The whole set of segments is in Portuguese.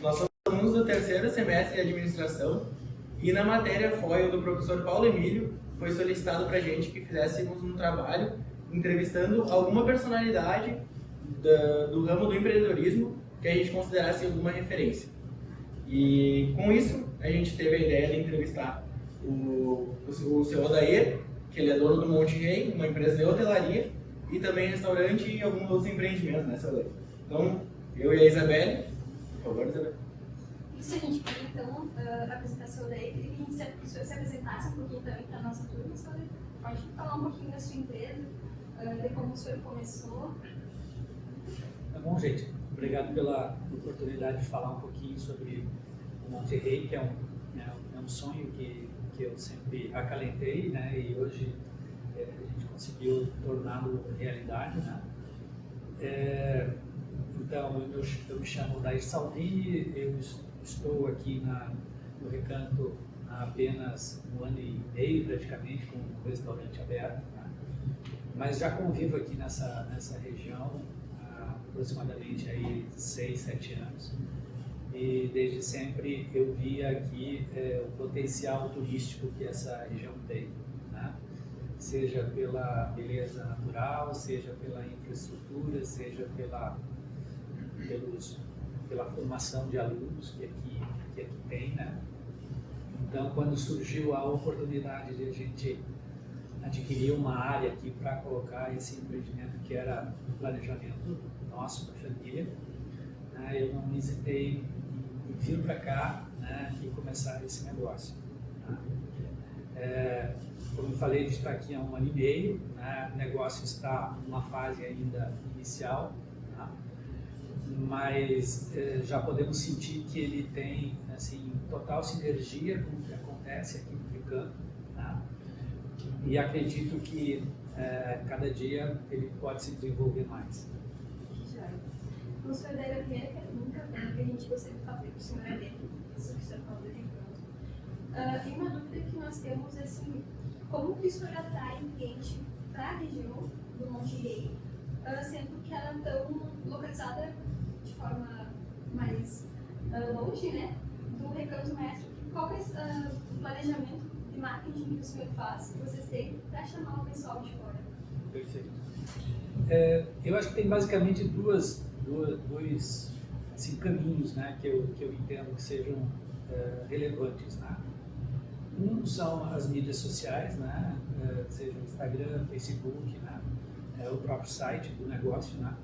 Nós somos alunos do terceiro semestre de administração e na matéria FOIL do professor Paulo Emílio foi solicitado para a gente que fizéssemos um trabalho entrevistando alguma personalidade do ramo do empreendedorismo que a gente considerasse alguma referência. E com isso a gente teve a ideia de entrevistar o seu Odair, que ele é dono do Monte Rei, uma empresa de hotelaria e também restaurante e alguns outros empreendimentos, né, seu Odair? Então, eu e a Isabelle, por favor, Isabelle. Isso, a gente queria então apresentar o seu Odair, queria que o senhor se apresentasse um pouquinho também para a nossa turma. Senhor, pode falar um pouquinho da sua empresa, de como o senhor começou. Tá bom, gente. Obrigado pela oportunidade de falar um pouquinho sobre o Monte Rei, que é um sonho que eu sempre acalentei, né? E hoje a gente conseguiu torná-lo realidade, né? Então, eu me chamo Odair Salvini, eu estou aqui no Recanto há apenas um ano e meio, praticamente, com o restaurante aberto, né? Mas já convivo aqui nessa região há aproximadamente aí 6, 7 anos. E desde sempre eu via aqui o potencial turístico que essa região tem, né? Seja pela beleza natural, seja pela infraestrutura, seja pela formação de alunos que aqui tem, né? Então, quando surgiu a oportunidade de a gente adquirir uma área aqui para colocar esse empreendimento que era um planejamento nosso, da família, né, eu não hesitei em vir para cá, né, e começar esse negócio. Né? Como eu falei, a gente está aqui há um ano e meio, né, o negócio está numa fase ainda inicial, né, mas já podemos sentir que ele tem assim, total sinergia com o que acontece aqui no Recanto, né? E acredito que cada dia ele pode se desenvolver mais. O senhor daí a primeira pergunta que a gente gostaria de fazer para o senhor é isso que o senhor falou do Recanto. E uma dúvida que nós temos é assim, como que o senhor atrai cliente para a região do Monte Rei, sendo que ela é tão localizada de forma mais longe, né, do Recanto Mestre? Qual é o planejamento de marketing que o senhor faz, que vocês têm, para chamar o pessoal de fora? Perfeito. Eu acho que tem basicamente dois assim, caminhos, né, que eu entendo que sejam relevantes. Né? Um são as mídias sociais, né, seja o Instagram, Facebook, né, o próprio site do negócio, né,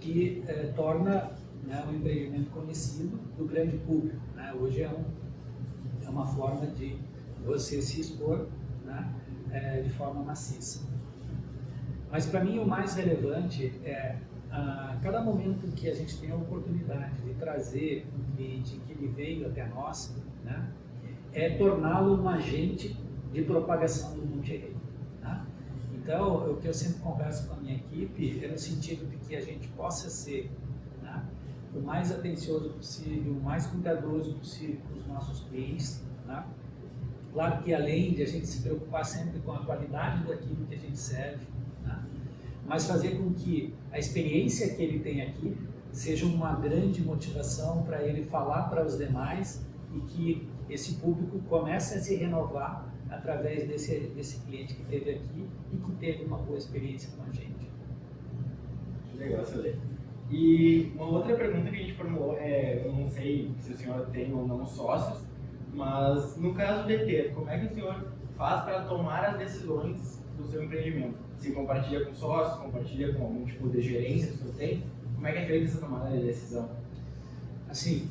que torna, né, um empreendimento conhecido do grande público. Né? Hoje é uma forma de você se expor, né, de forma maciça. Mas para mim o mais relevante é a cada momento que a gente tem a oportunidade de trazer um cliente que ele veio até nós, né, é torná-lo um agente de propagação do Monte Rei. Né? Então, o que eu sempre converso com a minha equipe é no sentido de que a gente possa ser, né, o mais atencioso possível, o mais cuidadoso possível com os nossos clientes. Né? Claro que além de a gente se preocupar sempre com a qualidade daquilo que a gente serve, né, mas fazer com que a experiência que ele tem aqui seja uma grande motivação para ele falar para os demais e que esse público comece a se renovar através desse cliente que esteve aqui e que teve uma boa experiência com a gente. Legal, Celê. E uma outra pergunta que a gente formulou eu não sei se o senhor tem ou não sócios, mas no caso de ter, como é que o senhor faz para tomar as decisões do seu empreendimento? Se compartilha com sócios, compartilha com algum tipo de gerência que o senhor tem? Como é que é feita essa tomada de decisão? Assim,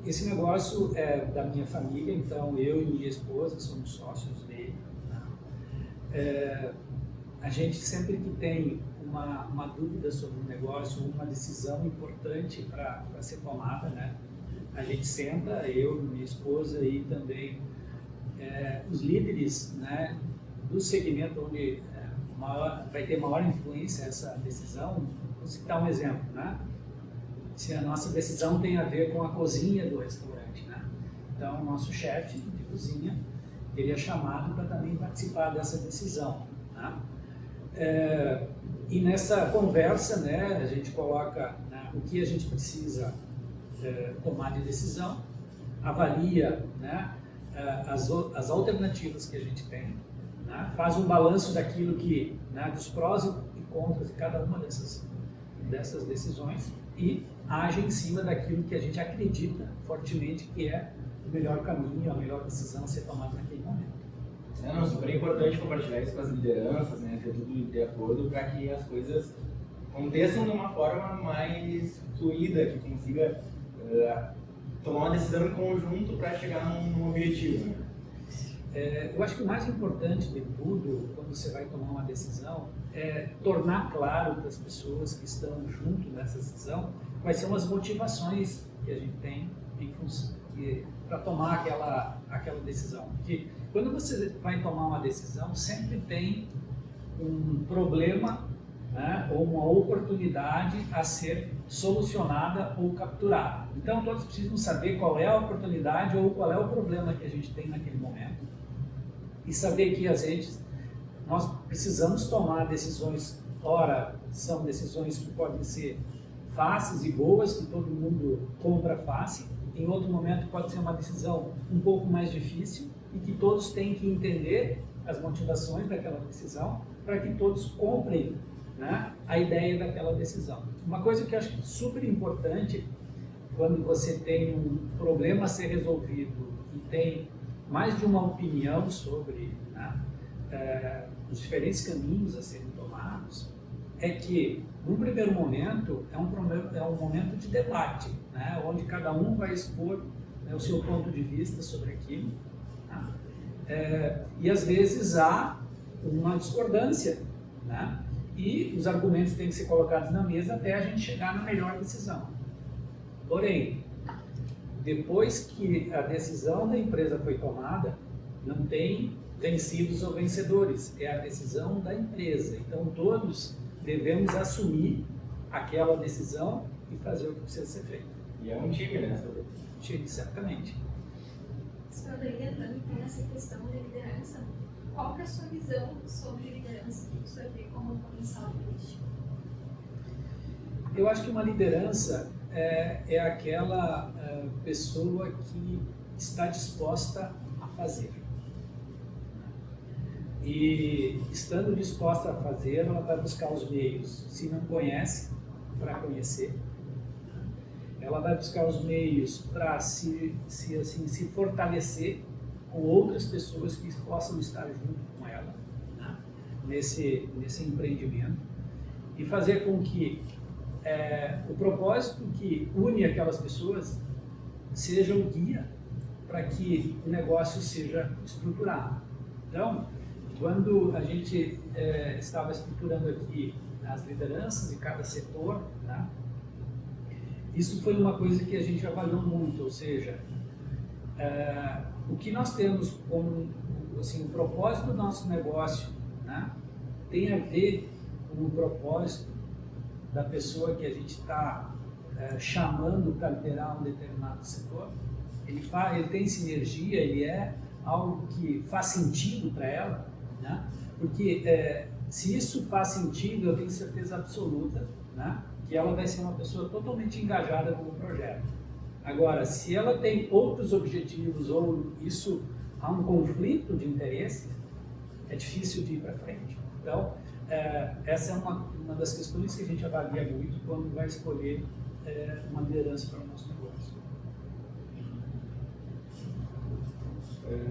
esse negócio é da minha família, então eu e minha esposa somos sócios dele. Né? A gente sempre que tem uma dúvida sobre um negócio, uma decisão importante para ser tomada, né? A gente senta, eu, minha esposa e também os líderes, né, do segmento onde vai ter maior influência essa decisão. Vou citar um exemplo, né? Se a nossa decisão tem a ver com a cozinha do restaurante, né? Então, o nosso chefe de cozinha, ele é chamado para também participar dessa decisão, né? E nessa conversa, né, a gente coloca, né, o que a gente precisa tomar de decisão, avalia, né, as alternativas que a gente tem, né, faz um balanço daquilo que, né, dos prós e contras de cada uma dessas decisões e age em cima daquilo que a gente acredita fortemente que é o melhor caminho, a melhor decisão a ser tomada naquele momento. Não, super importante compartilhar isso com as lideranças, né, ter tudo de acordo para que as coisas aconteçam de uma forma mais fluida, que consiga tomar uma decisão em conjunto para chegar num objetivo. Né? Eu acho que o mais importante de tudo, quando você vai tomar uma decisão, é tornar claro para as pessoas que estão junto nessa decisão quais são as motivações que a gente tem para tomar aquela decisão. Porque quando você vai tomar uma decisão, sempre tem um problema, né, ou uma oportunidade a ser solucionada ou capturada. Então, todos precisam saber qual é a oportunidade ou qual é o problema que a gente tem naquele momento e saber que às vezes nós precisamos tomar decisões. Ora, são decisões que podem ser fáceis e boas, que todo mundo compra fácil. Em outro momento pode ser uma decisão um pouco mais difícil e que todos têm que entender as motivações daquela decisão para que todos comprem, né, a ideia daquela decisão. Uma coisa que eu acho super importante quando você tem um problema a ser resolvido e tem mais de uma opinião sobre, né, os diferentes caminhos a serem tomados, é que, num primeiro momento, é um momento de debate, né, onde cada um vai expor, né, o seu ponto de vista sobre aquilo. Tá? E às vezes há uma discordância, né, e os argumentos têm que ser colocados na mesa até a gente chegar na melhor decisão. Porém, depois que a decisão da empresa foi tomada, não tem vencidos ou vencedores, é a decisão da empresa. Então, todos devemos assumir aquela decisão e fazer o que precisa ser feito. E é um time, né? Um time, certamente. Senhor, entrando nessa questão de liderança, qual que é a sua visão sobre liderança que o senhor vê como um potencial político? Eu acho que uma liderança é aquela pessoa que está disposta a fazer. E estando disposta a fazer, ela vai buscar os meios. Se não conhece, para conhecer. Ela vai buscar os meios para se fortalecer com outras pessoas que possam estar junto com ela, né, nesse empreendimento e fazer com que o propósito que une aquelas pessoas seja o guia para que o negócio seja estruturado. Então, quando a gente estava estruturando aqui as lideranças de cada setor, né, isso foi uma coisa que a gente avaliou muito, ou seja, o que nós temos como assim, o propósito do nosso negócio, né, tem a ver com o propósito da pessoa que a gente está chamando para liderar um determinado setor. Ele tem sinergia, ele é algo que faz sentido para ela, né? Porque se isso faz sentido, eu tenho certeza absoluta, né, que ela vai ser uma pessoa totalmente engajada com o projeto. Agora, se ela tem outros objetivos ou isso há um conflito de interesse, é difícil de ir para frente. Então, essa é uma das questões que a gente avalia muito quando vai escolher uma liderança para o nosso negócio.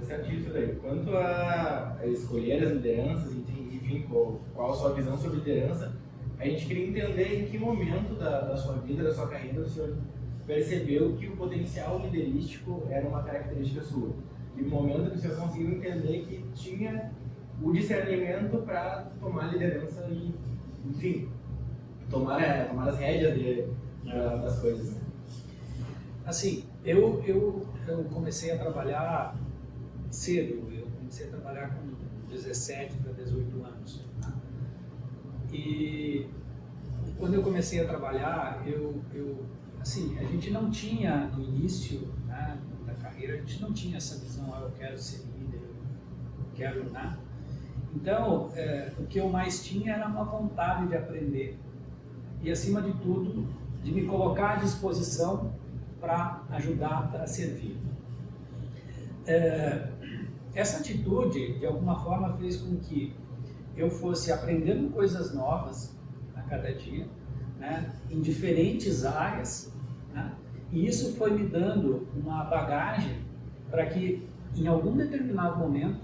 Certíssimo daí. Quanto a escolher as lideranças, enfim, qual a sua visão sobre liderança, a gente queria entender em que momento da sua vida, da sua carreira, o senhor percebeu que o potencial liderístico era uma característica sua. E o momento que o senhor conseguiu entender que tinha o discernimento para tomar liderança e, enfim, tomar as rédeas das coisas. Né? Assim, eu comecei a trabalhar cedo, eu comecei a trabalhar com 17 para 18 anos. Né? E quando eu comecei a trabalhar, assim, a gente não tinha no início, né, da carreira, a gente não tinha essa visão, eu quero ser líder, eu quero, né? Então, o que eu mais tinha era uma vontade de aprender e, acima de tudo, de me colocar à disposição para ajudar, para servir. Essa atitude, de alguma forma, fez com que eu fosse aprendendo coisas novas a cada dia, né, em diferentes áreas, né, e isso foi me dando uma bagagem para que, em algum determinado momento,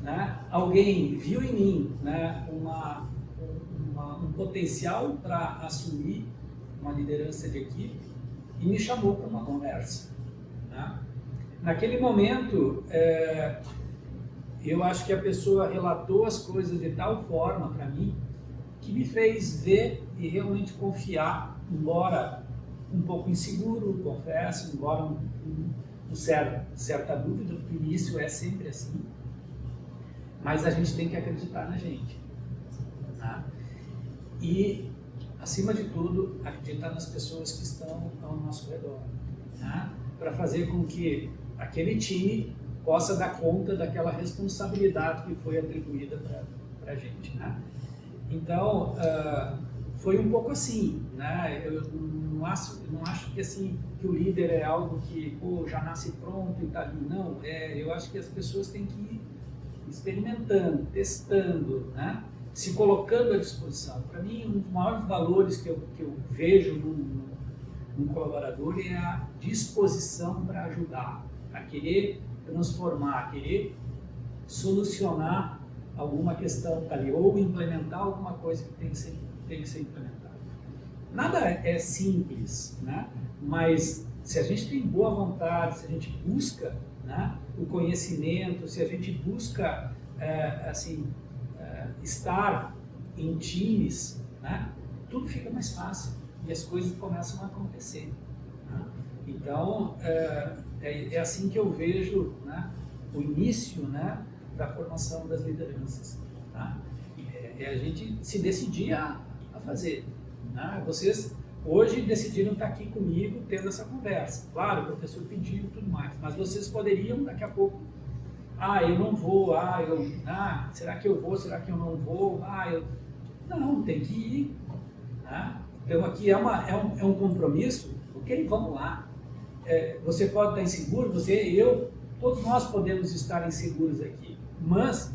né, alguém viu em mim, né, um potencial para assumir uma liderança de equipe e me chamou para uma conversa. Né? Naquele momento, eu acho que a pessoa relatou as coisas de tal forma para mim que me fez ver e realmente confiar, embora um pouco inseguro, confesso, embora certa dúvida, porque o início é sempre assim, mas a gente tem que acreditar na gente. Tá? E, acima de tudo, acreditar nas pessoas que estão ao nosso redor, tá? Para fazer com que aquele time possa dar conta daquela responsabilidade que foi atribuída para a gente. Né? Então, foi um pouco assim. Né? Eu não acho que, assim, que o líder é algo que já nasce pronto e está ali. Não, eu acho que as pessoas têm que ir experimentando, testando, né? Se colocando à disposição. Para mim, um dos maiores valores que eu vejo num colaborador é a disposição para ajudar, a querer transformar, a querer solucionar alguma questão ali, ou implementar alguma coisa que tem que ser implementada. Nada é simples, né? Mas se a gente tem boa vontade, se a gente busca, né, o conhecimento, se a gente busca estar em times, né, tudo fica mais fácil e as coisas começam a acontecer. Né? Então, é assim que eu vejo, né, o início, né, da formação das lideranças. Tá? É a gente se decidir a fazer. Né? Vocês hoje decidiram estar aqui comigo tendo essa conversa. Claro, o professor pediu e tudo mais, mas vocês poderiam daqui a pouco, eu não vou, será que eu vou, será que eu não vou, Não, tem que ir. Né? Então aqui é um compromisso, ok, vamos lá. Você pode estar inseguro, todos nós podemos estar inseguros aqui, mas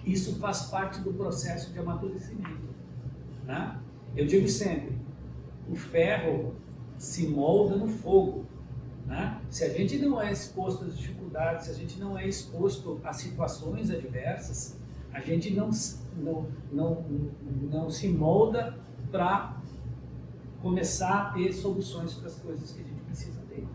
isso faz parte do processo de amadurecimento. Né? Eu digo sempre, o ferro se molda no fogo. Né? Se a gente não é exposto às dificuldades, se a gente não é exposto a situações adversas, a gente não se molda para começar a ter soluções para as coisas que a gente precisa ter.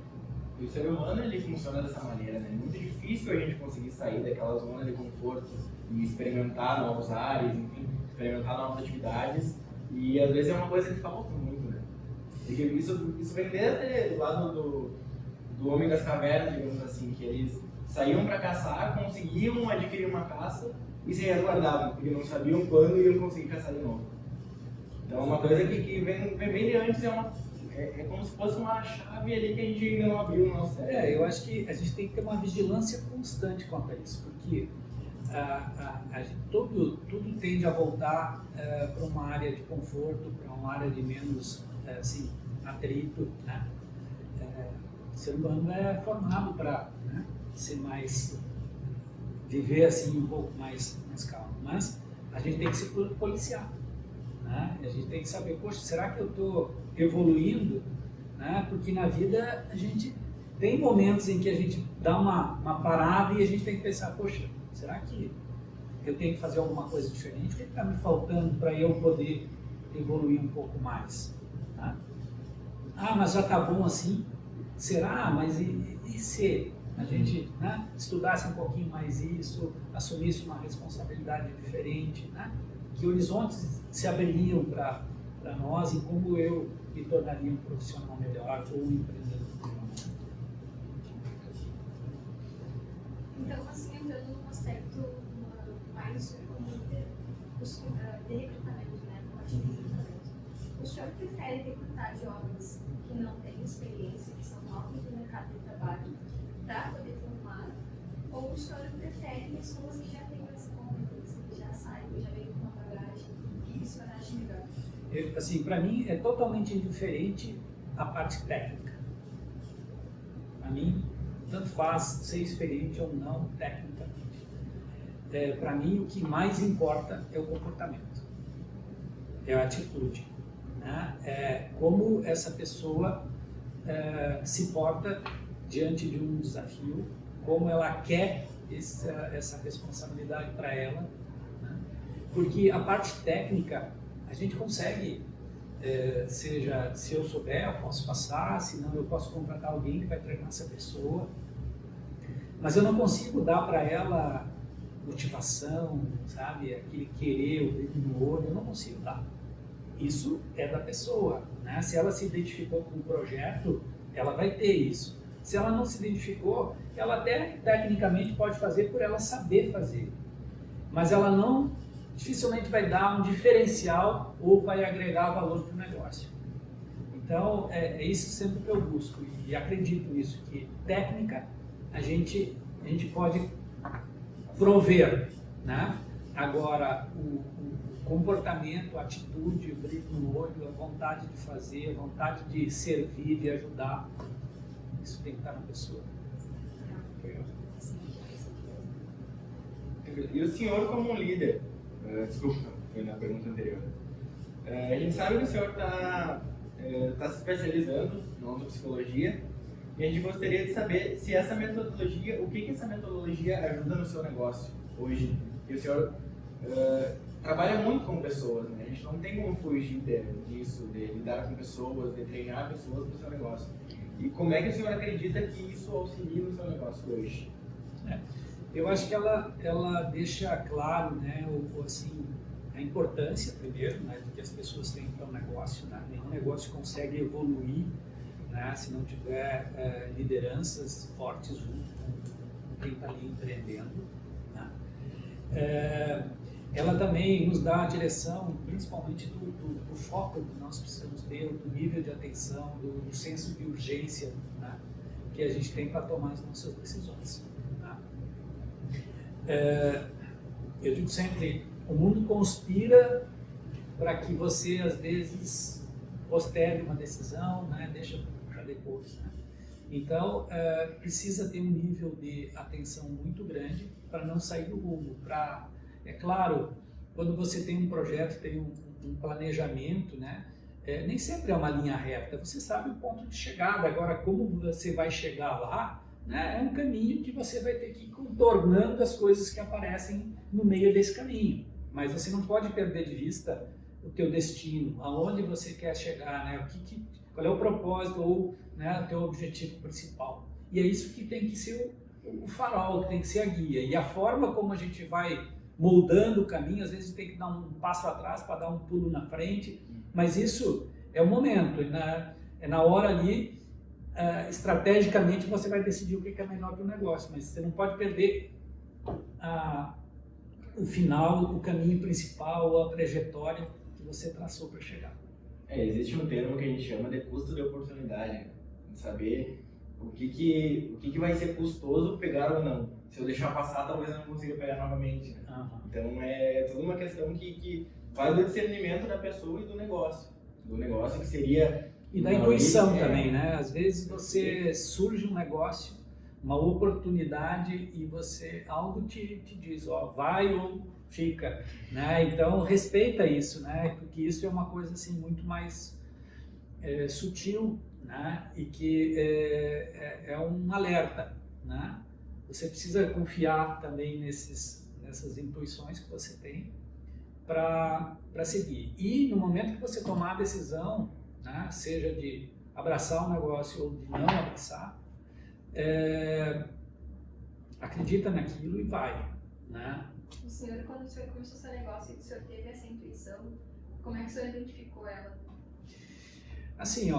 E o ser humano, ele funciona dessa maneira, né? É muito difícil a gente conseguir sair daquela zona de conforto e experimentar novos ares, enfim, experimentar novas atividades. E às vezes é uma coisa que falta muito, né? Porque isso vem desde o lado do homem das cavernas, digamos assim, que eles saíam para caçar, conseguiam adquirir uma caça e se resguardavam, porque não sabiam quando iam conseguir caçar de novo. Então, uma coisa que vem bem de antes é como se fosse uma chave ali que a gente ainda não abriu no nosso cérebro. Eu acho que a gente tem que ter uma vigilância constante quanto a isso, porque tudo tende a voltar para uma área de conforto, para uma área de menos atrito, né? O ser humano é formado para, né, ser mais, viver assim um pouco mais calmo, mas a gente tem que se policiar, né? A gente tem que saber, poxa, será que eu estou evoluindo? Né? Porque na vida a gente tem momentos em que a gente dá uma parada e a gente tem que pensar, poxa, será que eu tenho que fazer alguma coisa diferente? O que está me faltando para eu poder evoluir um pouco mais? Tá? Mas já está bom assim? Será? Mas e se a gente, né, estudasse um pouquinho mais isso, assumisse uma responsabilidade diferente, né? Que horizontes se abririam para nós e como eu me tornaria um profissional melhor ou um empreendedor melhor? Então, assim, entrando num aspecto mais de recrutamento, né? De recrutamento. O senhor prefere recrutar jovens que não têm experiência, que são novos no mercado de trabalho, para poder formar, ou o senhor prefere pessoas que já têm mais competência, que já saibam, já veem com uma bagagem, que o senhor acha melhor? Assim, para mim é totalmente indiferente a parte técnica. Para mim, tanto faz ser experiente ou não tecnicamente. Para mim, o que mais importa é o comportamento, é a atitude, né? É como essa pessoa se porta diante de um desafio, como ela quer essa responsabilidade para ela, né? Porque a parte técnica a gente consegue, seja se eu souber, eu posso passar, se não eu posso contratar alguém que vai treinar essa pessoa, mas eu não consigo dar para ela motivação, sabe, aquele querer, o brilho no olho, eu não consigo dar. Isso é da pessoa, né? Se ela se identificou com o projeto, ela vai ter isso. Se ela não se identificou, ela até tecnicamente pode fazer por ela saber fazer, mas ela não, dificilmente vai dar um diferencial ou vai agregar valor para o negócio. Então, é isso sempre que eu busco e acredito nisso, que técnica a gente pode prover, né? Agora, o comportamento, a atitude, o brilho no olho, a vontade de fazer, a vontade de servir, de ajudar, isso tem que estar na pessoa. E o senhor como um líder, desculpa, foi na pergunta anterior, a gente sabe que o senhor está se especializando no âmbito da psicologia e a gente gostaria de saber se essa metodologia, o que essa metodologia ajuda no seu negócio hoje. E o senhor trabalha muito com pessoas, né? A gente não tem como fugir disso, de lidar com pessoas, de treinar pessoas para o seu negócio. E como é que o senhor acredita que isso auxilia no seu negócio hoje? Eu acho que ela deixa claro, né, assim, a importância, primeiro, né, de que as pessoas têm para o negócio, né? Nenhum negócio consegue evoluir, né, se não tiver lideranças fortes junto com quem está ali empreendendo, né? Ela também nos dá a direção, principalmente do foco que nós precisamos ter, do nível de atenção, do senso de urgência, né, que a gente tem para tomar as nossas decisões. Eu digo sempre, o mundo conspira para que você, às vezes, postergue uma decisão, né, deixa para depois. Né? Então, precisa ter um nível de atenção muito grande para não sair do rumo. É claro, quando você tem um projeto, tem um planejamento, né, nem sempre é uma linha reta, você sabe o ponto de chegada. Agora, como você vai chegar lá, né, é um caminho que você vai ter que ir contornando as coisas que aparecem no meio desse caminho. Mas você não pode perder de vista o teu destino, aonde você quer chegar, né, qual é o propósito ou, né, o teu objetivo principal. E é isso que tem que ser o farol, que tem que ser a guia. E a forma como a gente vai moldando o caminho, às vezes tem que dar um passo atrás para dar um pulo na frente, mas isso é o momento, é na hora ali. Estrategicamente você vai decidir o que é melhor para o negócio, mas você não pode perder o final, o caminho principal, a trajetória que você traçou para chegar. Existe um termo que a gente chama de custo de oportunidade, né? Saber o que vai ser custoso pegar ou não. Se eu deixar passar, talvez eu não consiga pegar novamente. Né? Então é toda uma questão que vai do discernimento da pessoa e do negócio que seria... E da intuição também, né? Às vezes surge um negócio, uma oportunidade e algo te diz, ó, vai ou fica, né? Então respeita isso, né? Porque isso é uma coisa assim muito mais sutil, né? E que é um alerta, né? Você precisa confiar também nessas intuições que você tem para seguir. E no momento que você tomar a decisão, né, seja de abraçar o negócio ou de não abraçar, acredita naquilo e vai, né? O senhor, quando o senhor começou seu negócio e o senhor teve essa intuição, como é que o senhor identificou ela? Assim,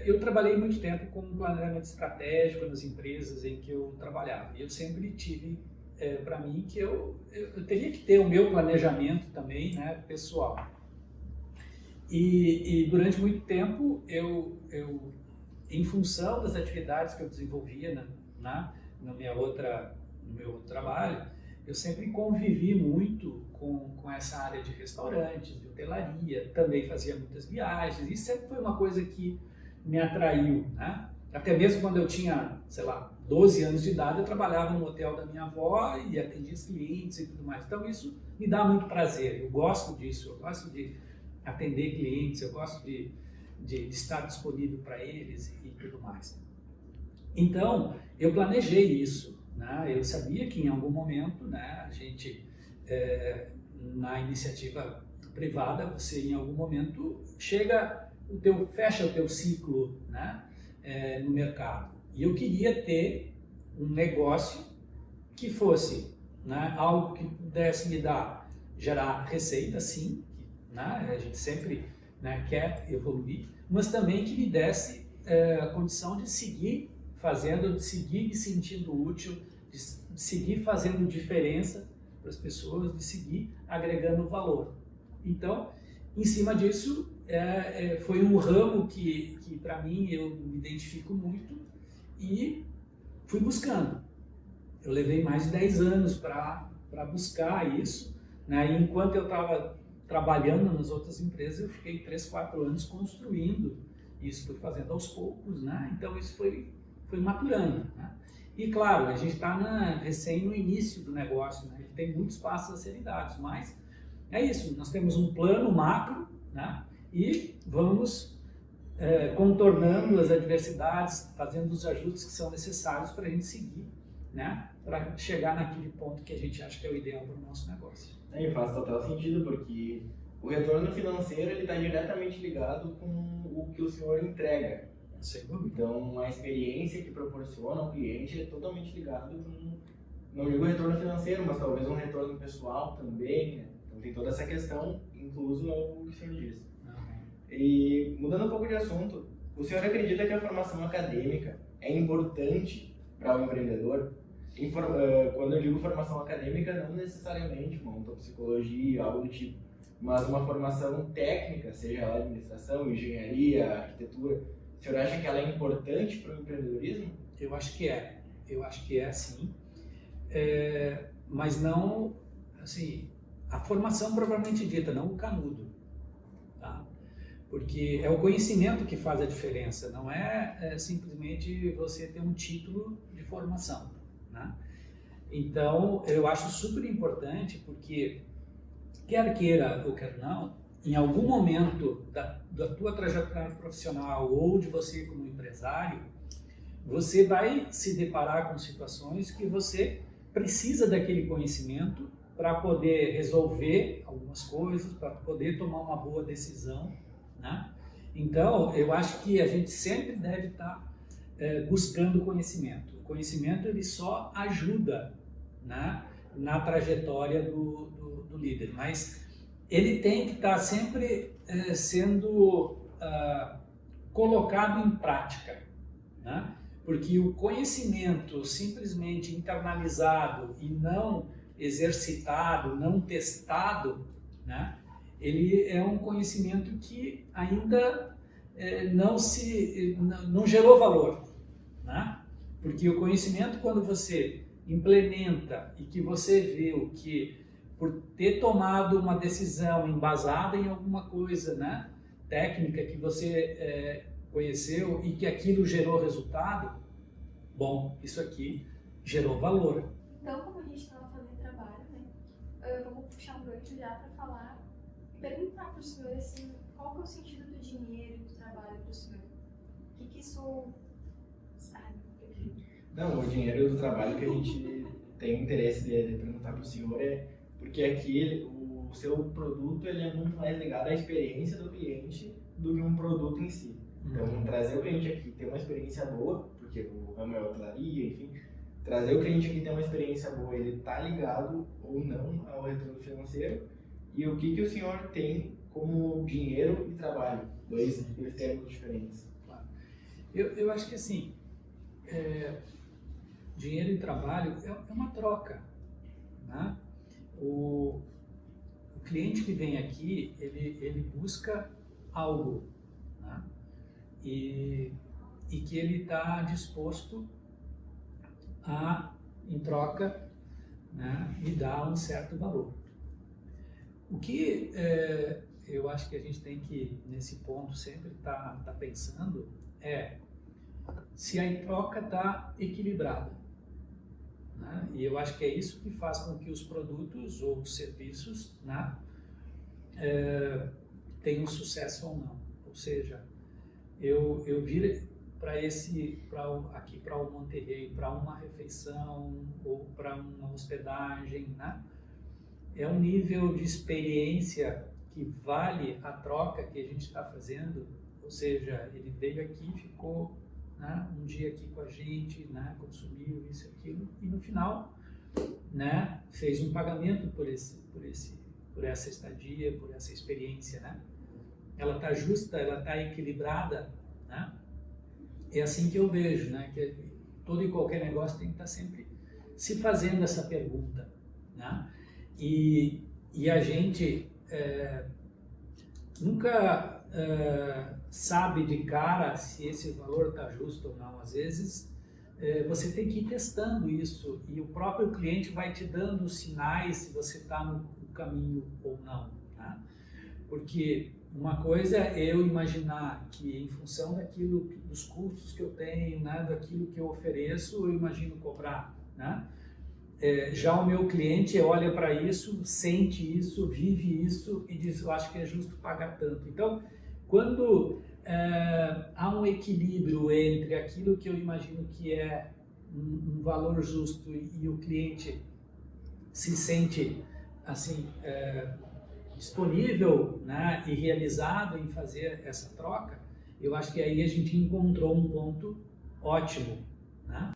eu trabalhei muito tempo com planejamento estratégico nas empresas em que eu trabalhava. E eu sempre tive para mim que eu teria que ter o meu planejamento também, né, pessoal. E durante muito tempo, eu em função das atividades que eu desenvolvia no meu outro trabalho, eu sempre convivi muito com essa área de restaurantes, de hotelaria, também fazia muitas viagens, e sempre foi uma coisa que me atraiu, né? Até mesmo quando eu tinha, sei lá, 12 anos de idade, eu trabalhava no hotel da minha avó e atendia os clientes e tudo mais. Então isso me dá muito prazer, eu gosto disso, eu gosto de atender clientes, eu gosto de estar disponível para eles e tudo mais. Então, eu planejei isso, né? Eu sabia que em algum momento, né, a gente, na iniciativa privada, você em algum momento fecha o teu ciclo, né, no mercado. E eu queria ter um negócio que fosse, né, algo que pudesse gerar receita, sim, né, a gente sempre, né, quer evoluir, mas também que me desse a condição de seguir fazendo, de seguir me sentindo útil, de seguir fazendo diferença para as pessoas, de seguir agregando valor. Então, em cima disso, foi um ramo que para mim eu me identifico muito e fui buscando. Eu levei mais de 10 anos para buscar isso, né? E enquanto eu estava trabalhando nas outras empresas, eu fiquei 3, 4 anos construindo isso, fui fazendo aos poucos, né? Então isso foi maturando, né? E claro, a gente está recém no início do negócio, né? Ele tem muitos passos a serem dados, mas é isso, nós temos um plano macro, né? E vamos contornando as adversidades, fazendo os ajustes que são necessários para a gente seguir, né? Para chegar naquele ponto que a gente acha que é o ideal para o nosso negócio. E faz total sentido, porque o retorno financeiro está diretamente ligado com o que o senhor entrega. Sem dúvida. Então, a experiência que proporciona ao cliente é totalmente ligado com, não digo retorno financeiro, mas talvez um retorno pessoal também, né? Então, tem toda essa questão, incluso ao que o senhor disse. E, mudando um pouco de assunto, o senhor acredita que a formação acadêmica é importante para o empreendedor? Quando eu digo formação acadêmica, não necessariamente uma psicologia, algo do tipo, mas uma formação técnica, seja ela administração, engenharia, arquitetura. O senhor acha que ela é importante para o empreendedorismo? Eu acho que é sim, mas não, assim, a formação propriamente dita, não o canudo, tá? Porque é o conhecimento que faz a diferença, não é simplesmente você ter um título de formação, né? Então, eu acho super importante porque, quer queira ou quer não, em algum momento da tua trajetória profissional ou de você como empresário, você vai se deparar com situações que você precisa daquele conhecimento para poder resolver algumas coisas, para poder tomar uma boa decisão, né? Então, eu acho que a gente sempre deve estar buscando conhecimento. O conhecimento ele só ajuda, né, na trajetória do líder, mas ele tem que estar sempre sendo colocado em prática, né? Porque o conhecimento simplesmente internalizado e não exercitado, não testado, né, ele é um conhecimento que ainda não gerou valor, né? Porque o conhecimento, quando você implementa e que você vê o que, por ter tomado uma decisão embasada em alguma coisa, né, técnica que você conheceu e que aquilo gerou resultado, bom, isso aqui gerou valor. Então, como a gente estava fazendo trabalho, né, vamos puxar um gancho já para perguntar para o senhor assim, qual que é o sentido do dinheiro e do trabalho para o senhor? O que isso sabe? Não, o dinheiro do trabalho que a gente tem interesse de perguntar para o senhor é porque aqui o seu produto ele é muito mais ligado à experiência do cliente do que um produto em si. Então, trazer o cliente aqui ter uma experiência boa, porque o ramo é hotelaria, enfim, trazer o cliente aqui ter uma experiência boa, ele está ligado ou não ao retorno financeiro. E o que o senhor tem como dinheiro e trabalho? Dois termos diferentes. Claro. Eu acho que assim, dinheiro e trabalho é uma troca, né? O cliente que vem aqui, ele busca algo, né? E que ele está disposto a, em troca, né, me dá um certo valor. O que eu acho que a gente tem que, nesse ponto, sempre tá pensando é se a troca está equilibrada, né? E eu acho que é isso que faz com que os produtos ou os serviços, né, tenham sucesso ou não. Ou seja, eu vir aqui para o Monterrey, para uma refeição ou para uma hospedagem, né? É um nível de experiência que vale a troca que a gente está fazendo. Ou seja, ele veio aqui, ficou, né, um dia aqui com a gente, né, consumiu isso e aquilo, e no final, né, fez um pagamento por essa estadia, por essa experiência, né? Ela está justa, ela está equilibrada, né? É assim que eu vejo, né? Que todo e qualquer negócio tem que estar sempre se fazendo essa pergunta, né? E a gente nunca sabe de cara se esse valor está justo ou não. Às vezes você tem que ir testando isso e o próprio cliente vai te dando sinais se você está no caminho ou não, né? Porque uma coisa é eu imaginar que em função dos custos que eu tenho, né, daquilo que eu ofereço, eu imagino cobrar, né? Já o meu cliente olha para isso, sente isso, vive isso e diz, eu acho que é justo pagar tanto. Então, quando há um equilíbrio entre aquilo que eu imagino que é um valor justo e o cliente se sente assim disponível, né, e realizado em fazer essa troca, eu acho que aí a gente encontrou um ponto ótimo, né?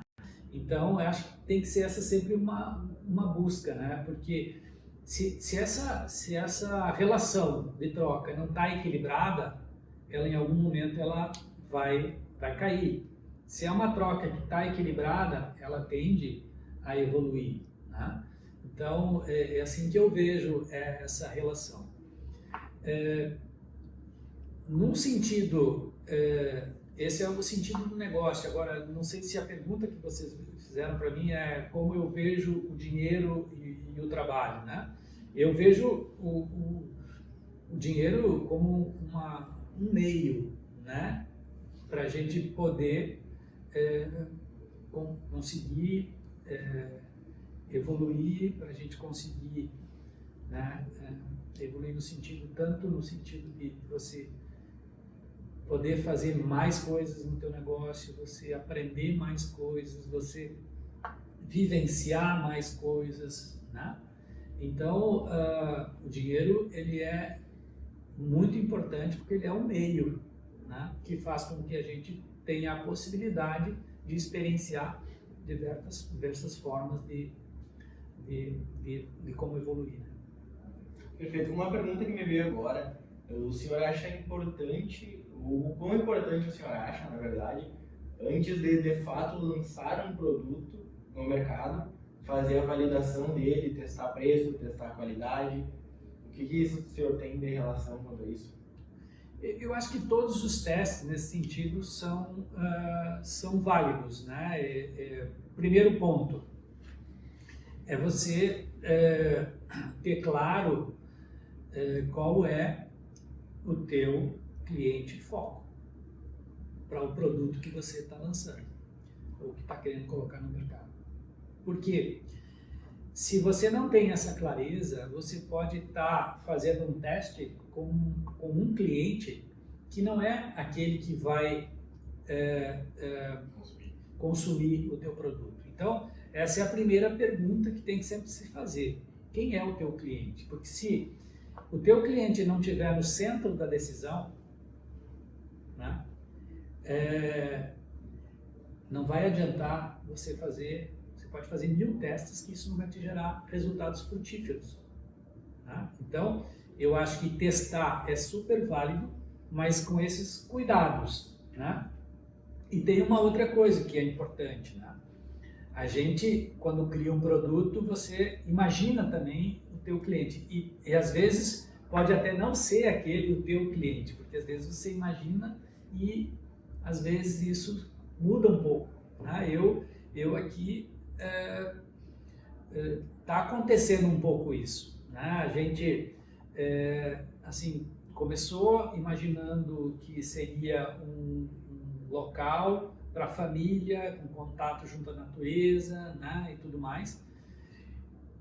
Então, eu acho que tem que ser essa sempre uma busca, né? Porque se essa relação de troca não está equilibrada, ela em algum momento ela vai cair. Se é uma troca que está equilibrada, ela tende a evoluir, né? Então, é assim que eu vejo essa relação. Num sentido, esse é o sentido do negócio. Agora, não sei se a pergunta que vocês fizeram para mim é como eu vejo o dinheiro e o trabalho, né? Eu vejo o dinheiro como um meio, né, para a gente poder conseguir evoluir, para a gente conseguir, né, evoluir tanto no sentido de você poder fazer mais coisas no teu negócio, você aprender mais coisas, você vivenciar mais coisas, né? Então, o dinheiro ele é muito importante porque ele é um meio, né, que faz com que a gente tenha a possibilidade de experienciar diversas formas de como evoluir, né? Perfeito. Uma pergunta que me veio agora, o senhor acha importante, o quão importante o senhor acha, na verdade, antes de fato lançar um produto no mercado, fazer a validação dele, testar preço, testar qualidade? O que isso o senhor tem de relação quanto a isso? Eu acho que todos os testes nesse sentido são válidos, né? Primeiro ponto é você ter claro qual é o teu cliente foco para o produto que você está lançando ou que está querendo colocar no mercado. Porque se você não tem essa clareza, você pode estar fazendo um teste com um cliente que não é aquele que vai consumir o teu produto. Então, essa é a primeira pergunta que tem que sempre se fazer. Quem é o teu cliente? Porque se o teu cliente não estiver no centro da decisão, né, não vai adiantar você pode fazer 1000 testes que isso não vai te gerar resultados frutíferos, tá? Então, eu acho que testar é super válido, mas com esses cuidados, né? E tem uma outra coisa que é importante, né? A gente, quando cria um produto, você imagina também o teu cliente e às vezes pode até não ser aquele o teu cliente, porque às vezes você imagina e às vezes isso muda um pouco, né? Eu aqui está acontecendo um pouco isso, né? A gente, assim, começou imaginando que seria um local para a família, com contato junto à natureza, né, e tudo mais.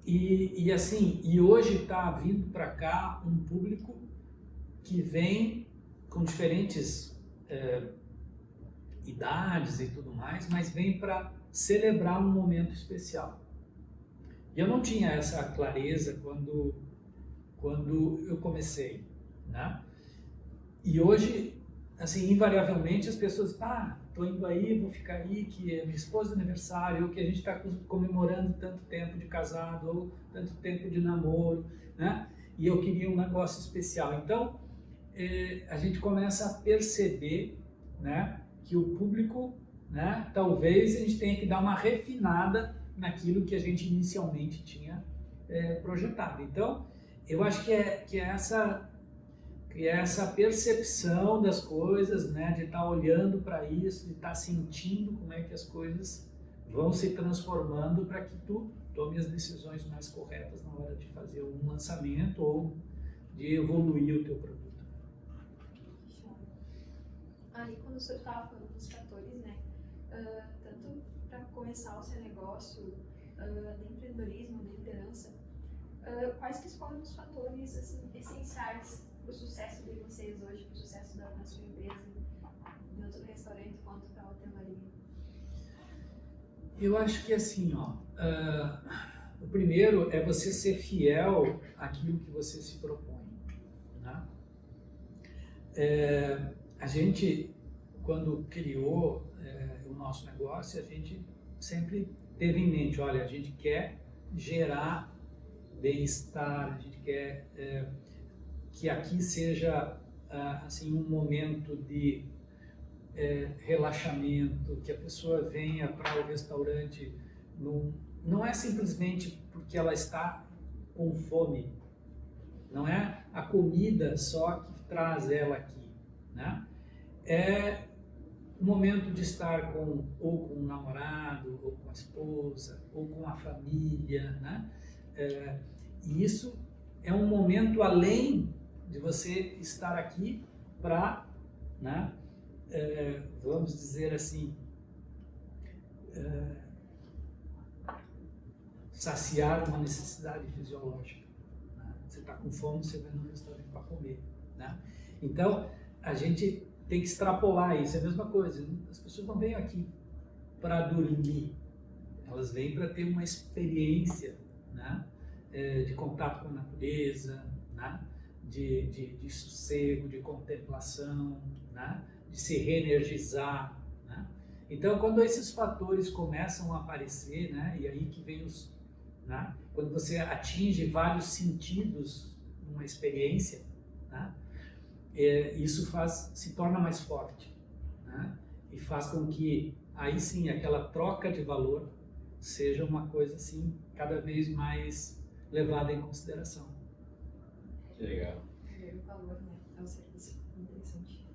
E hoje está vindo para cá um público que vem com diferentes idades e tudo mais, mas vem para celebrar um momento especial. E eu não tinha essa clareza quando eu comecei, né? E hoje, assim, invariavelmente as pessoas, tô indo aí, vou ficar aí, que é minha esposa de aniversário, ou que a gente está comemorando tanto tempo de casado, ou tanto tempo de namoro, né? E eu queria um negócio especial. Então, a gente começa a perceber, né, que o público, né, talvez a gente tenha que dar uma refinada naquilo que a gente inicialmente tinha projetado. Então, eu acho que é essa percepção das coisas, né, de estar olhando para isso, de estar sentindo como é que as coisas vão se transformando para que tu tome as decisões mais corretas na hora de fazer um lançamento ou de evoluir o teu produto. Aí, quando o senhor estava falando dos fatores, né, tanto para começar o seu negócio, de empreendedorismo, de liderança, quais que foram os fatores assim, essenciais para o sucesso de vocês hoje, para o sucesso da sua empresa, tanto do restaurante quanto da hotelaria? Eu acho que assim, o primeiro é você ser fiel àquilo que você se propõe, né? A gente, quando criou o nosso negócio, a gente sempre teve em mente, olha, a gente quer gerar bem-estar, a gente quer que aqui seja assim um momento de relaxamento, que a pessoa venha para o restaurante, não é simplesmente porque ela está com fome, não é a comida só que traz ela aqui, né? É o momento de estar ou com um namorado, ou com a esposa, ou com a família, né? E isso é um momento além de você estar aqui para, né, vamos dizer assim, saciar uma necessidade fisiológica, né? Você está com fome, você vai no restaurante para comer, né? Então, a gente tem que extrapolar isso, é a mesma coisa, as pessoas não vêm aqui para dormir, elas vêm para ter uma experiência, né, de contato com a natureza, né, de sossego, de contemplação, né, de se reenergizar, né? Então, quando esses fatores começam a aparecer, né, e aí que vem né, quando você atinge vários sentidos numa experiência, né, isso se torna mais forte, né, e faz com que aí sim aquela troca de valor seja uma coisa assim cada vez mais levada em consideração. Que legal. O valor, né? É um serviço interessante.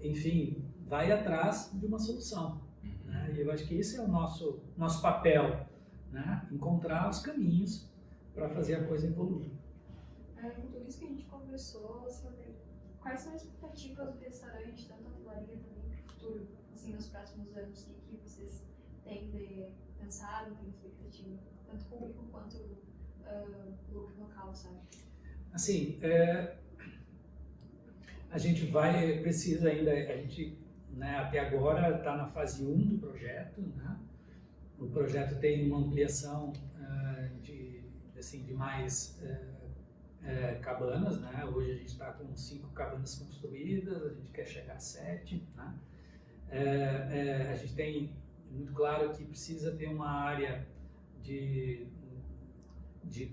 Enfim, vai atrás de uma solução, né? E eu acho que esse é o nosso papel, né? Encontrar os caminhos para fazer a coisa evoluir. Com tudo isso que a gente conversou, quais são as expectativas do restaurante, tanto a hotelaria também para o futuro, assim, nos próximos anos? O que vocês têm pensado, têm expectativa, tanto público quanto local, sabe? Assim, a gente precisa ainda, a gente, né, até agora está na fase 1 do projeto, né? O projeto tem uma ampliação de mais cabanas, né? Hoje a gente está com 5 cabanas construídas, a gente quer chegar a 7, né? A gente tem muito claro que precisa ter uma área de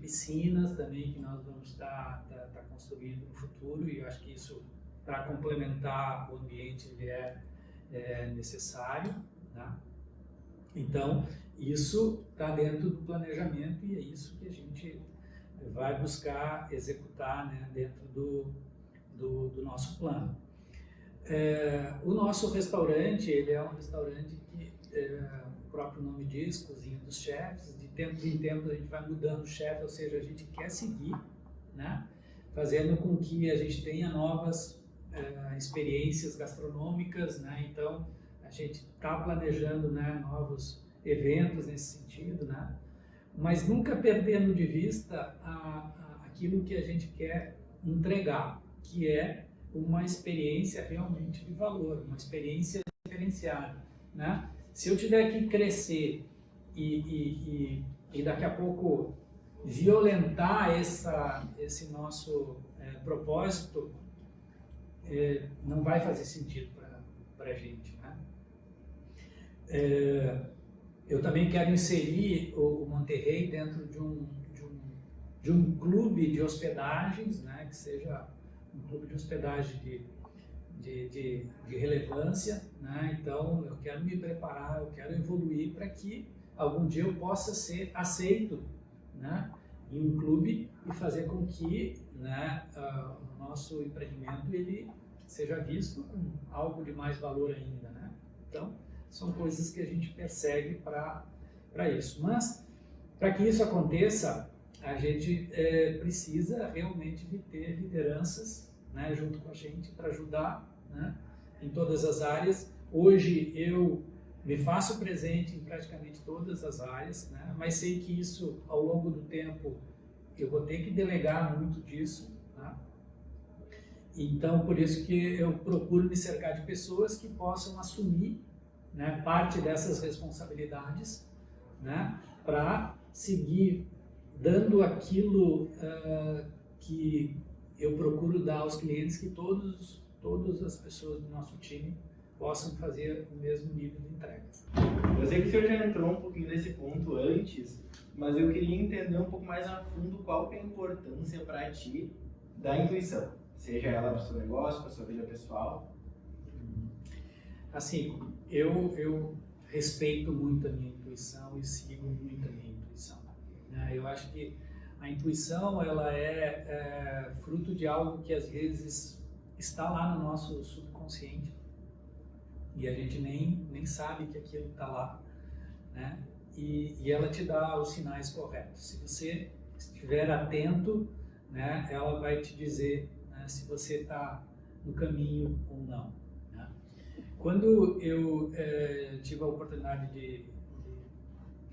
piscinas também, que nós vamos estar construindo no futuro, e eu acho que isso, para complementar o ambiente, ele é necessário, né? Então, isso está dentro do planejamento e é isso que a gente vai buscar executar, né, dentro do nosso plano. O nosso restaurante, ele é um restaurante que, próprio nome diz, cozinha dos chefes. De tempos em tempos a gente vai mudando o chefe, ou seja, a gente quer seguir, né? Fazendo com que a gente tenha novas experiências gastronômicas, né? Então a gente está planejando, né, novos eventos nesse sentido, né? Mas nunca perdendo de vista aquilo que a gente quer entregar, que é uma experiência realmente de valor, uma experiência diferenciada, né? Se eu tiver que crescer e daqui a pouco violentar esse nosso propósito, não vai fazer sentido para a gente, né? Eu também quero inserir o Monterrey dentro de um clube de hospedagens, né? Que seja um clube de hospedagem de relevância, né? Então eu quero me preparar, eu quero evoluir para que algum dia eu possa ser aceito, né, em um clube e fazer com que, né, o nosso empreendimento ele seja visto com algo de mais valor ainda, né? Então são coisas que a gente persegue para isso. Mas para que isso aconteça, a gente precisa realmente de ter lideranças, né, junto com a gente para ajudar, né, em todas as áreas. Hoje eu me faço presente em praticamente todas as áreas, né, mas sei que isso ao longo do tempo eu vou ter que delegar muito disso, né? Então por isso que eu procuro me cercar de pessoas que possam assumir, né, parte dessas responsabilidades, né, para seguir dando aquilo que eu procuro dar aos clientes, que todas as pessoas do nosso time possam fazer o mesmo nível de entrega. Eu sei que o senhor já entrou um pouquinho nesse ponto antes, mas eu queria entender um pouco mais a fundo qual que é a importância para ti da intuição, seja ela para o seu negócio, para a sua vida pessoal. Assim, eu respeito muito a minha intuição e sigo muito a minha intuição, né? Eu acho que a intuição ela é fruto de algo que às vezes está lá no nosso subconsciente e a gente nem sabe que aquilo está lá, né? E ela te dá os sinais corretos. Se você estiver atento, né, ela vai te dizer, né, se você está no caminho ou não, né? Quando eu tive a oportunidade de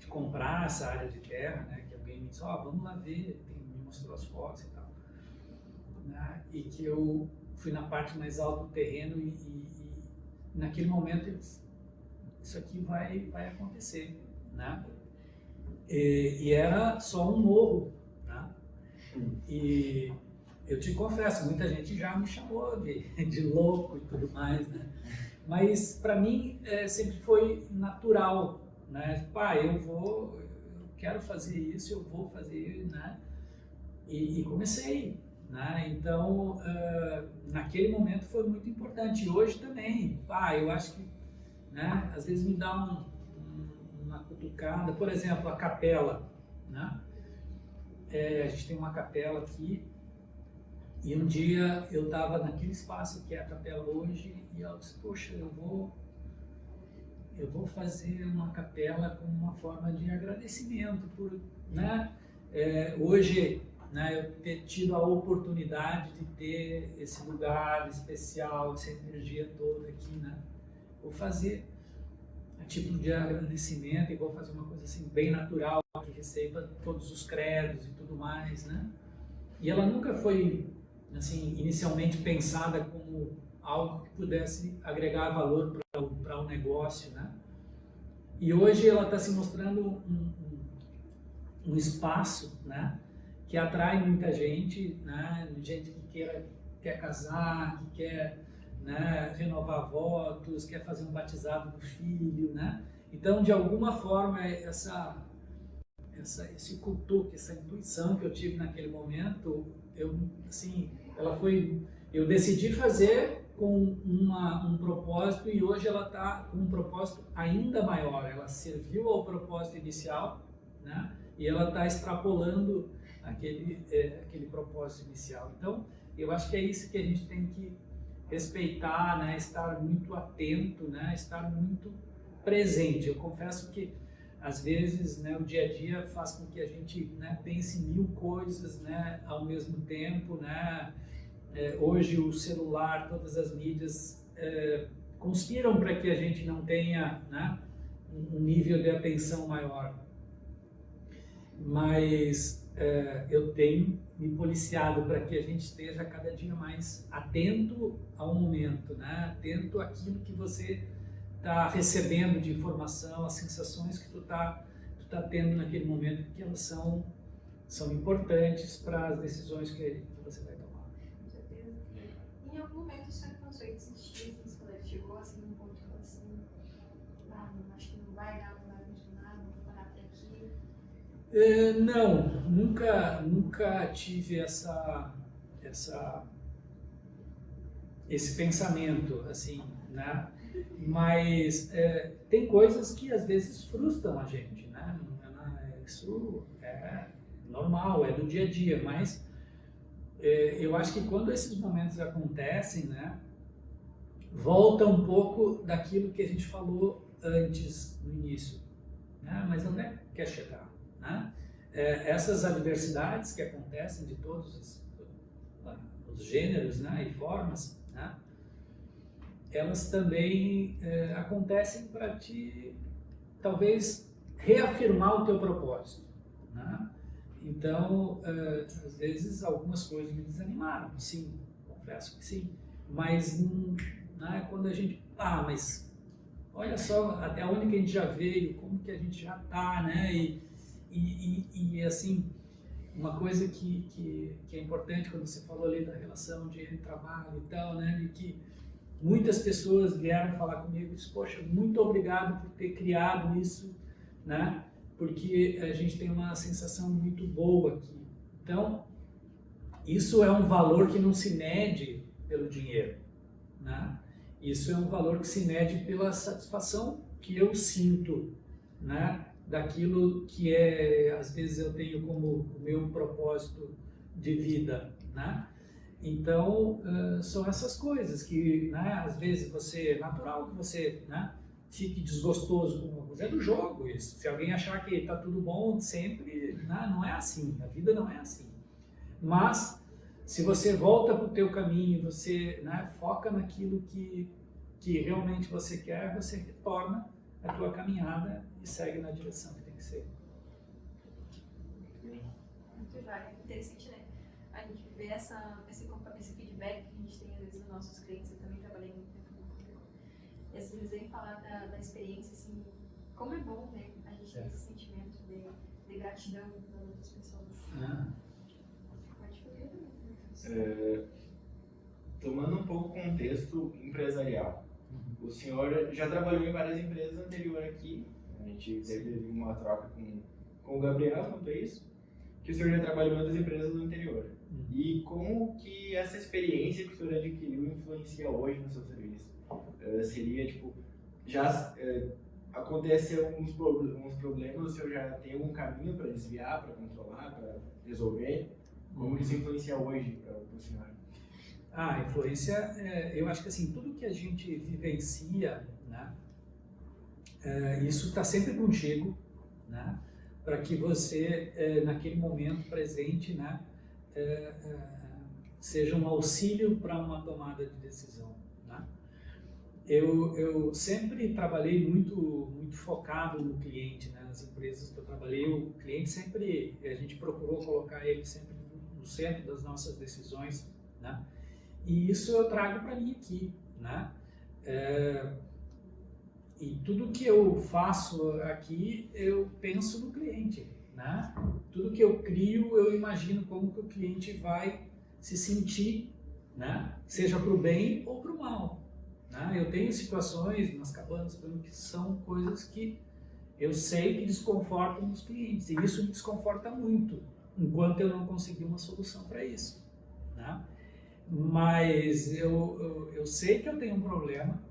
comprar essa área de terra, né, que alguém me disse, vamos lá ver, me mostrou as fotos e tal, né, e que eu fui na parte mais alta do terreno e naquele momento eu disse, isso aqui vai acontecer, né? E era só um morro, né? E eu te confesso, muita gente já me chamou de louco e tudo mais, né? Mas para mim sempre foi natural, né? Eu quero fazer isso, eu vou fazer, né? E comecei, né? Então naquele momento foi muito importante. E hoje também, eu acho que, né, às vezes me dá uma cutucada. Por exemplo, a capela, né? A gente tem uma capela aqui e um dia eu estava naquele espaço que é a capela hoje e eu disse, poxa, eu vou fazer uma capela como uma forma de agradecimento por, né, hoje, né, eu ter tido a oportunidade de ter esse lugar especial, essa energia toda aqui, né? Vou fazer a título de agradecimento e vou fazer uma coisa assim bem natural, que receba todos os credos e tudo mais, né? E ela nunca foi assim inicialmente pensada como algo que pudesse agregar valor para o negócio, né? E hoje ela está se mostrando um espaço, né, que atrai muita gente, né? Gente que quer casar, que quer, né, renovar votos, quer fazer um batizado do filho, né? Então, de alguma forma, esse cutuque, essa intuição que eu tive naquele momento, eu decidi fazer com um propósito e hoje ela está com um propósito ainda maior. Ela serviu ao propósito inicial, né? E ela está extrapolando aquele propósito inicial. Então, eu acho que é isso que a gente tem que respeitar, né? Estar muito atento, né? Estar muito presente. Eu confesso que às vezes, né, o dia a dia faz com que a gente, né, pense em 1000 coisas, né, ao mesmo tempo, né? Hoje o celular, todas as mídias conspiram para que a gente não tenha, né, um nível de atenção maior. Mas eu tenho me policiado para que a gente esteja cada dia mais atento ao momento, né? Atento àquilo que você está recebendo de informação, as sensações que tu tá tendo naquele momento, porque elas são importantes para as decisões que você vai tomar. Com certeza. Em algum momento o senhor pensou em desistir, assim, quando ele chegou assim, num ponto que falou assim, não, acho que não vai dar, não vai funcionar, vou parar por aqui. Não, nunca tive esse pensamento, assim, né? Mas tem coisas que às vezes frustram a gente, né? Isso é normal, é do dia a dia, mas eu acho que quando esses momentos acontecem, né, volta um pouco daquilo que a gente falou antes, no início, né? Mas onde é que quer chegar, né? Essas adversidades que acontecem de todos os gêneros, né, e formas, né, elas também acontecem para te, talvez, reafirmar o teu propósito, né? Então, às vezes, algumas coisas me desanimaram, sim, confesso que sim, mas né, quando a gente, mas olha só até onde que a gente já veio, como que a gente já está, né? E assim, uma coisa que é importante quando você falou ali da relação dinheiro-trabalho e tal, né, de que muitas pessoas vieram falar comigo e disseram, poxa, muito obrigado por ter criado isso, né? Porque a gente tem uma sensação muito boa aqui. Então, isso é um valor que não se mede pelo dinheiro, né? Isso é um valor que se mede pela satisfação que eu sinto, né, daquilo que às vezes eu tenho como o meu propósito de vida, né? Então, são essas coisas que, né, às vezes é natural que você, né, fique desgostoso com uma coisa. É do jogo isso. Se alguém achar que está tudo bom sempre, né, não é assim. A vida não é assim. Mas, se você volta para o teu caminho, você, né, foca naquilo que realmente você quer, você retorna a tua caminhada e segue na direção que tem que ser. Muito jóia. Interessante, né? A gente vê esse feedback que a gente tem às vezes dos nossos clientes. Eu também trabalhei muito tempo no público. E às vezes vem falar da experiência, assim, como é bom, né? A gente ter esse sentimento de gratidão das outras pessoas. Pode fazer. Tomando um pouco o contexto empresarial, o senhor já trabalhou em várias empresas anteriores aqui, a gente teve uma troca com o Gabriel quanto a isso, que o senhor já trabalhou em outras empresas do anterior. E como que essa experiência que o senhor adquiriu influencia hoje no seu serviço? Seria, tipo, já aconteceu uns problemas, o senhor já tem algum caminho para desviar, para controlar, para resolver? Como que isso influencia hoje para o senhor? A influência, eu acho que assim, tudo que a gente vivencia, né, isso está sempre contigo, né, para que você, naquele momento presente, né, seja um auxílio para uma tomada de decisão, né. Eu sempre trabalhei muito focado no cliente, né, nas empresas que eu trabalhei, o cliente sempre, a gente procurou colocar ele sempre no centro das nossas decisões, né. E isso eu trago para mim aqui, né? E tudo que eu faço aqui, eu penso no cliente, né? Tudo que eu crio, eu imagino como que o cliente vai se sentir, né? Seja para o bem ou para o mal, né? Eu tenho situações nas cabanas que são coisas que eu sei que desconfortam os clientes, e isso me desconforta muito, enquanto eu não conseguir uma solução para isso, né? Mas eu sei que eu tenho um problema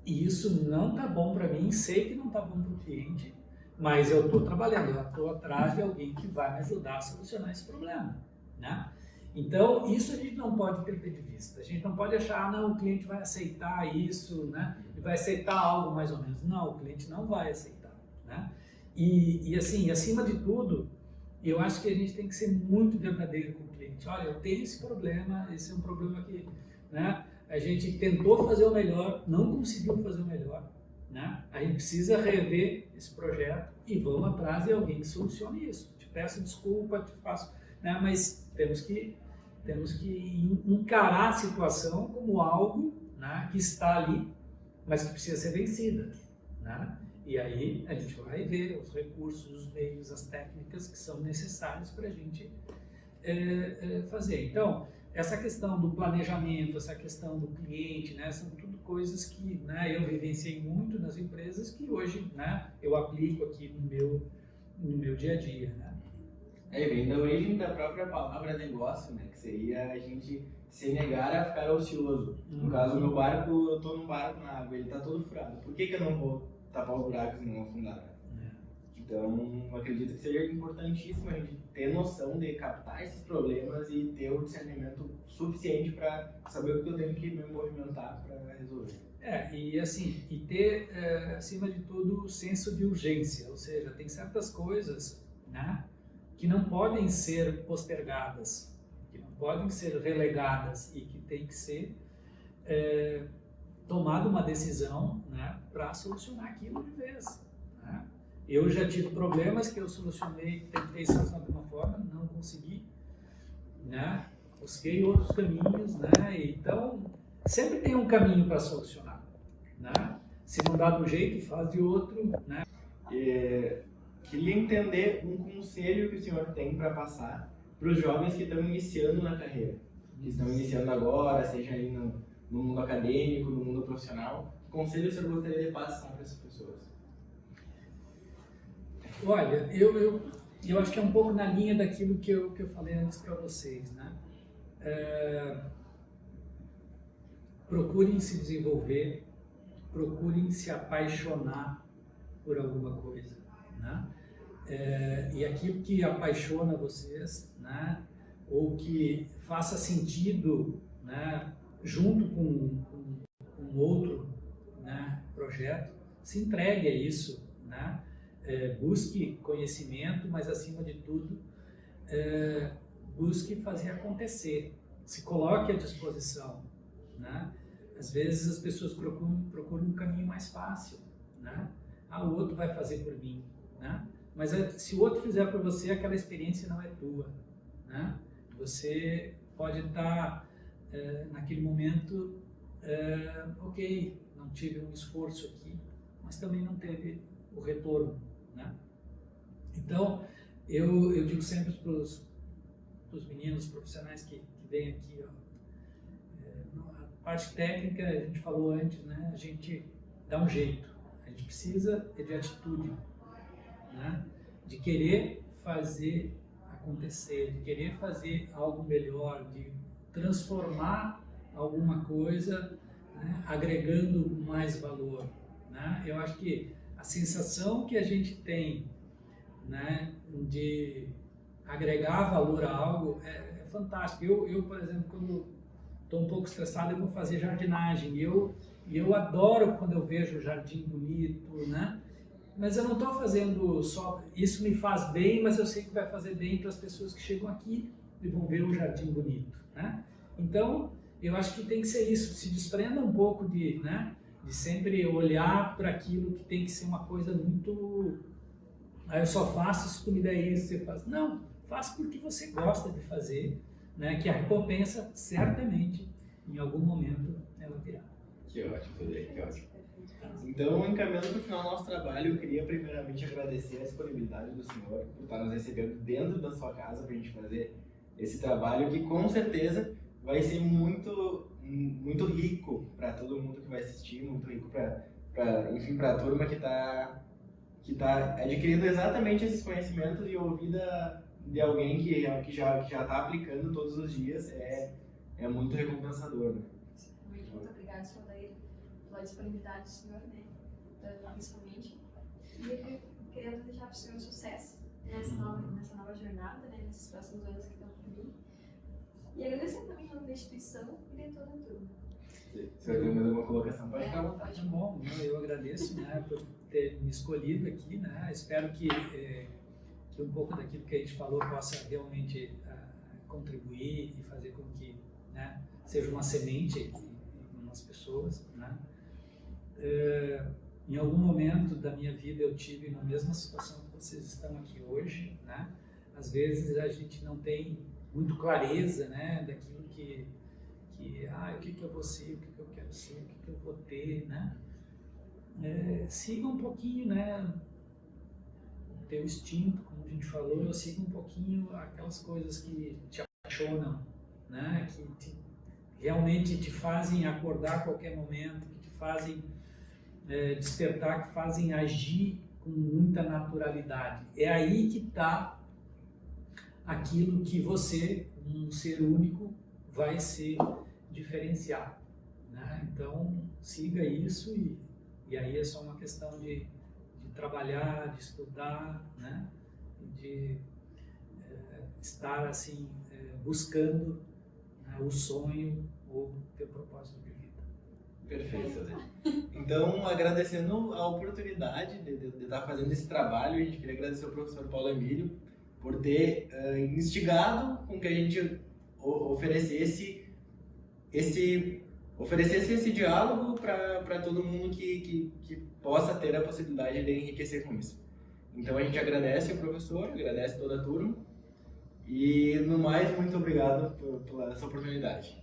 e isso não está bom para mim, sei que não está bom para o cliente, mas eu estou trabalhando, eu estou atrás de alguém que vai me ajudar a solucionar esse problema, né? Então, isso a gente não pode perder de vista. A gente não pode achar, não, o cliente vai aceitar isso, né? E vai aceitar algo mais ou menos. Não, o cliente não vai aceitar, né? E assim, acima de tudo, eu acho que a gente tem que ser muito verdadeiro com o cliente. Olha, eu tenho esse problema, esse é um problema que, né? A gente tentou fazer o melhor, não conseguiu fazer o melhor, né? A gente precisa rever esse projeto e vamos atrás de alguém que solucione isso. Te peço desculpa, te faço, né? Mas temos que encarar a situação como algo, né, que está ali, mas que precisa ser vencida, né? E aí a gente vai ver os recursos, os meios, as técnicas que são necessários para a gente fazer. Então, essa questão do planejamento, essa questão do cliente, né, são tudo coisas que, né, eu vivenciei muito nas empresas que hoje, né, eu aplico aqui no meu dia a dia, né? Vem da origem da própria palavra negócio, né? Que seria a gente se negar a ficar ocioso. No caso, o meu barco, eu tô num barco na água, ele tá todo furado. Por que eu não vou tapar os buracos e não afundar? Então, acredito que seja importantíssimo a gente ter noção de captar esses problemas e ter o discernimento suficiente para saber o que eu tenho que me movimentar para resolver. E assim, e ter, acima de tudo, o senso de urgência, ou seja, tem certas coisas, né, que não podem ser postergadas, que não podem ser relegadas e que tem que ser tomada uma decisão, né, para solucionar aquilo de vez, né? Eu já tive problemas que eu solucionei, tentei solucionar de uma forma, não consegui, né? Busquei outros caminhos, né? Então, sempre tem um caminho para solucionar, né? Se não dá de um jeito, faz de outro, né? Queria entender um conselho que o senhor tem para passar para os jovens que estão iniciando na carreira, que estão iniciando agora, seja aí no mundo acadêmico, no mundo profissional. Que conselho o senhor gostaria de passar para essas pessoas? Olha, eu acho que é um pouco na linha daquilo que eu falei antes para vocês, né? Procurem se desenvolver, procurem se apaixonar por alguma coisa, né? E aquilo que apaixona vocês, né? Ou que faça sentido, né? Junto com outro, né, projeto, se entregue a isso, né? Busque conhecimento, mas acima de tudo, busque fazer acontecer, se coloque à disposição, né? Às vezes as pessoas procuram um caminho mais fácil, né? O outro vai fazer por mim, né? Mas se o outro fizer por você, aquela experiência não é tua, né? Você pode estar naquele momento, ok, não tive um esforço aqui, mas também não teve o retorno, né? Então, eu digo sempre para os meninos profissionais que vêm aqui, ó, a parte técnica, a gente falou antes, né? A gente dá um jeito, a gente precisa de atitude, né? De querer fazer acontecer, de querer fazer algo melhor, de transformar alguma coisa, né? Agregando mais valor, né? Eu acho que a sensação que a gente tem, né, de agregar valor a algo é fantástico. Eu, por exemplo, quando estou um pouco estressado, eu vou fazer jardinagem. E eu adoro quando eu vejo o jardim bonito, né? Mas eu não estou fazendo só... Isso me faz bem, mas eu sei que vai fazer bem para as pessoas que chegam aqui e vão ver o jardim bonito, né? Então, eu acho que tem que ser isso. Se desprenda um pouco de, né, de sempre olhar para aquilo que tem que ser uma coisa muito... eu só faço se tu me der isso, você faz. Não, faça porque você gosta de fazer, né? Que a recompensa, certamente, em algum momento, ela virá. Que ótimo, Rodrigo, que ótimo. Então, encaminhando para o final do nosso trabalho, eu queria primeiramente agradecer a disponibilidade do senhor por estar nos recebendo dentro da sua casa para a gente fazer esse trabalho que com certeza vai ser muito rico para todo mundo que vai assistir, muito rico enfim, para a turma que está adquirindo exatamente esses conhecimentos e ouvir de alguém que já está aplicando todos os dias é muito recompensador, né? Muito obrigada, senhor Daír, pela disponibilidade do senhor, né? Principalmente. E queremos desejar para o senhor sucesso nessa nova jornada, né? Nesses próximos anos que estão por vir. E agradecer também em nome da instituição e de toda a turma. Se vai ter mais alguma colocação, pode ficar à vontade. Tá bom, eu agradeço, né, por ter me escolhido aqui, né, espero que um pouco daquilo que a gente falou possa realmente contribuir e fazer com que, né, seja uma semente em umas pessoas, né. Em algum momento da minha vida eu tive na mesma situação que vocês estão aqui hoje, né, às vezes a gente não tem muito clareza, né, daquilo que o que eu vou ser, o que eu quero ser, o que eu vou ter, né? Siga um pouquinho, né, o teu instinto, como a gente falou, siga um pouquinho aquelas coisas que te apaixonam, né, que realmente te fazem acordar a qualquer momento, que te fazem despertar, que fazem agir com muita naturalidade. É aí que está aquilo que você, um ser único, vai ser diferenciado, né? Então siga isso e aí é só uma questão de trabalhar, de estudar, né? De estar assim buscando, né, o sonho ou o teu propósito de vida. Perfeito, né? Então, agradecendo a oportunidade de estar fazendo esse trabalho, a gente queria agradecer ao professor Paulo Emílio por ter instigado com que a gente oferecesse esse diálogo para todo mundo que possa ter a possibilidade de enriquecer com isso. Então a gente agradece o professor, agradece toda a turma e no mais, muito obrigado pela essa oportunidade.